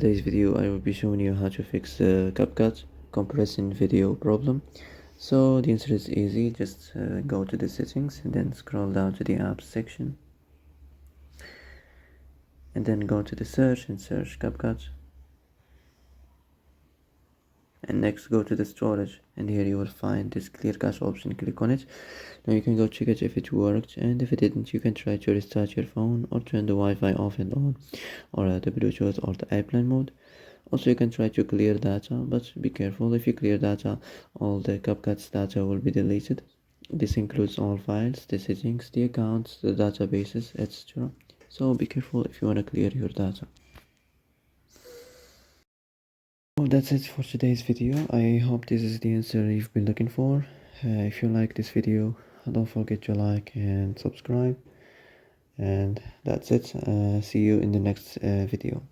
today's video I will be showing you how to fix the Capcut compression video problem. So the answer is easy. Just go to the settings and then scroll down to the apps section and then go to the search and search Capcut, and next go to the storage, and here you will find this clear cache option. Click on it. Now you can go check it if it worked, and if it didn't you can try to restart your phone or turn the Wi-Fi off and on, or the Bluetooth or the airplane mode. Also you can try to clear data, but be careful. If you clear data, all the Capcut's data will be deleted. This includes all files, the settings, the accounts, the databases, etc. So be careful if you want to clear your data. Well, that's it for today's video. I hope this is the answer you've been looking for. If you like this video, don't forget to like and subscribe. And that's it. See you in the next video.